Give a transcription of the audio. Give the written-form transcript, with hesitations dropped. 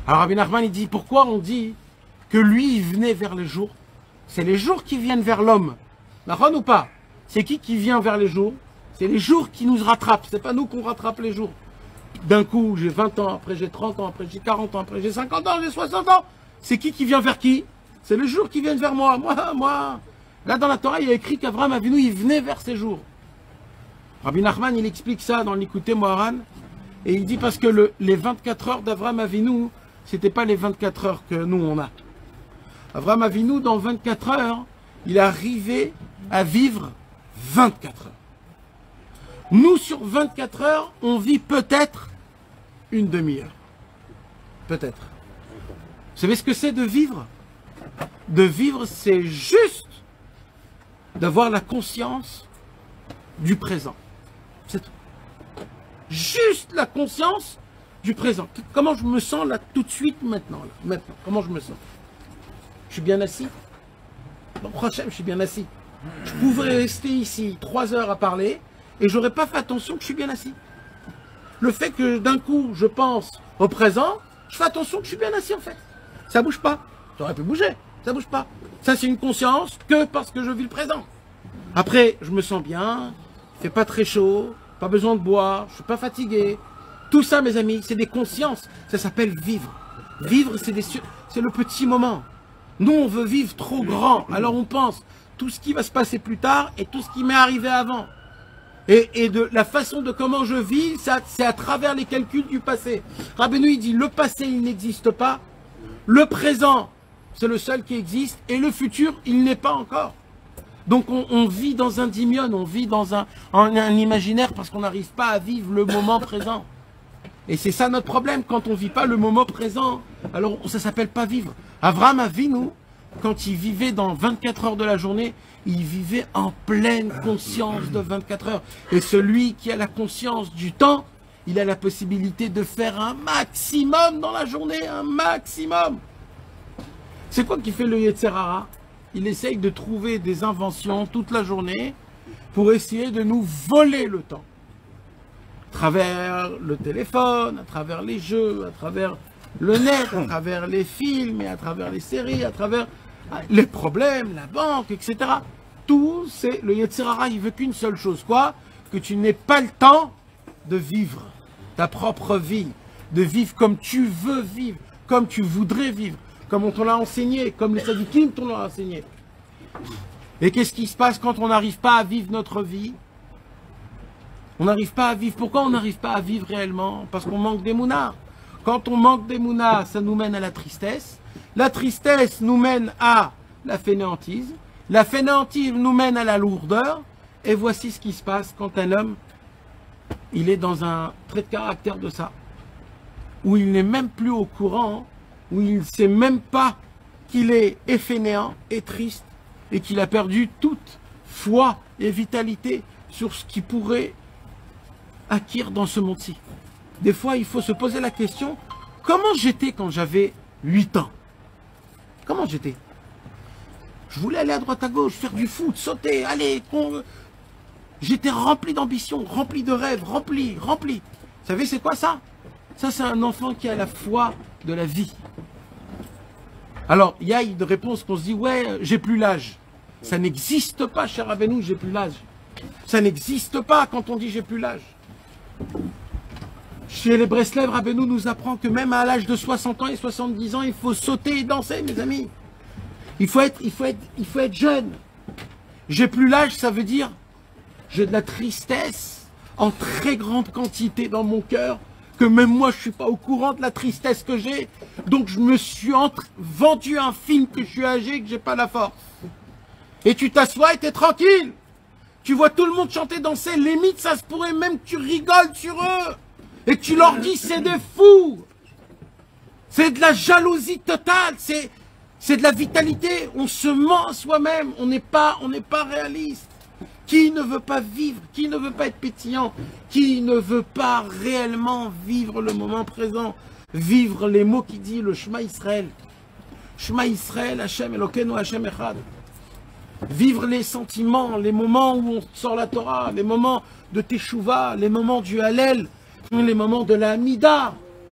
Alors Rabbi Nachman, il dit, pourquoi on dit que lui, il venait vers les jours? C'est les jours qui viennent vers l'homme. D'accord ou pas? C'est qui vient vers les jours? C'est les jours qui nous rattrapent. C'est pas nous qu'on rattrape les jours. D'un coup, j'ai 20 ans, après j'ai 30 ans, après j'ai 40 ans, après j'ai 50 ans, j'ai 60 ans. C'est qui vient vers qui? C'est les jours qui viennent vers moi. Moi. Là, dans la Torah, il y a écrit qu'Avraham Avinu, il venait vers ces jours. Rabbi Nachman, il explique ça dans l'Écouté Moharan. Et il dit parce que les 24 heures d'Avraham Avinu, c'était pas les 24 heures que nous, on a. Avraham Avinu, dans 24 heures, il est arrivé à vivre 24 heures. Nous, sur 24 heures, on vit peut-être une demi-heure. Peut-être. Vous savez ce que c'est de vivre? De vivre, c'est juste d'avoir la conscience du présent. C'est tout. Juste la conscience du présent. Comment je me sens là, tout de suite, maintenant. Comment je me sens? Je suis bien assis? Bon, prochain, je suis bien assis. Je pouvais rester ici 3 heures à parler et j'aurais pas fait attention que je suis bien assis. Le fait que d'un coup, je pense au présent, je fais attention que je suis bien assis en fait. Ça bouge pas. Ça aurait pu bouger. Ça bouge pas. Ça, c'est une conscience que parce que je vis le présent. Après, je me sens bien, il fait pas très chaud, pas besoin de boire, je suis pas fatigué. Tout ça, mes amis, c'est des consciences. Ça s'appelle vivre. Vivre, c'est le petit moment. Nous, on veut vivre trop grand. Alors, on pense tout ce qui va se passer plus tard et tout ce qui m'est arrivé avant. Et de la façon de comment je vis, c'est à travers les calculs du passé. Rabbeinu, il dit, le passé, il n'existe pas. Le présent, c'est le seul qui existe. Et le futur, il n'est pas encore. Donc, on vit dans un dimion, on vit dans un imaginaire parce qu'on n'arrive pas à vivre le moment présent. Et c'est ça notre problème, quand on ne vit pas le moment présent, alors ça ne s'appelle pas vivre. Avraham Avinu, quand il vivait dans 24 heures de la journée, il vivait en pleine conscience de 24 heures. Et celui qui a la conscience du temps, il a la possibilité de faire un maximum dans la journée, un maximum. C'est quoi qui fait le Yetzer Hara? Il essaye de trouver des inventions toute la journée pour essayer de nous voler le temps. À travers le téléphone, à travers les jeux, à travers le net, à travers les films, et à travers les séries, à travers les problèmes, la banque, etc. Tout, c'est le Yetzer Hara, il veut qu'une seule chose, quoi? Que tu n'aies pas le temps de vivre ta propre vie, de vivre comme tu veux vivre, comme tu voudrais vivre, comme on t'en l'a enseigné, comme les tzadikim t'en l'ont enseigné. Et qu'est-ce qui se passe quand on n'arrive pas à vivre notre vie? On n'arrive pas à vivre. Pourquoi on n'arrive pas à vivre réellement? Parce qu'on manque d'émouna. Quand on manque d'émouna, ça nous mène à la tristesse. La tristesse nous mène à la fainéantise. La fainéantise nous mène à la lourdeur. Et voici ce qui se passe quand un homme, il est dans un trait de caractère de ça. Où il n'est même plus au courant, où il ne sait même pas qu'il est fainéant et triste et qu'il a perdu toute foi et vitalité sur ce qu'il pourrait acquérir dans ce monde-ci. Des fois, il faut se poser la question, comment j'étais quand j'avais 8 ans? Comment j'étais? Je voulais aller à droite à gauche, faire du foot, sauter, aller... J'étais rempli d'ambition, rempli de rêves, rempli. Vous savez, c'est quoi ça? Ça, c'est un enfant qui a la foi de la vie. Alors, il y a une réponse qu'on se dit, ouais, j'ai plus l'âge. Ça n'existe pas, cher Rabbeinu, j'ai plus l'âge. Ça n'existe pas quand on dit j'ai plus l'âge. Chez les Breslev, Rabbeinu nous apprend que même à l'âge de 60 ans et 70 ans, il faut sauter et danser, mes amis. Il faut être jeune. J'ai plus l'âge, ça veut dire j'ai de la tristesse en très grande quantité dans mon cœur, que même moi je suis pas au courant de la tristesse que j'ai. Donc je me suis vendu un film que je suis âgé, que j'ai pas la force. Et tu t'assois et t'es tranquille. Tu vois tout le monde chanter, danser, limite ça se pourrait même que tu rigoles sur eux. Et que tu leur dis c'est des fous. C'est de la jalousie totale, c'est de la vitalité. On se ment à soi-même, on n'est pas réaliste. Qui ne veut pas vivre? Qui ne veut pas être pétillant? Qui ne veut pas réellement vivre le moment présent? Vivre les mots qui dit le Shema Israël. Shema Israël, Hashem Elokeinu, Hashem Echad. Vivre les sentiments, les moments où on sort la Torah, les moments de Teshuvah, les moments du Hallel, les moments de la Hamida.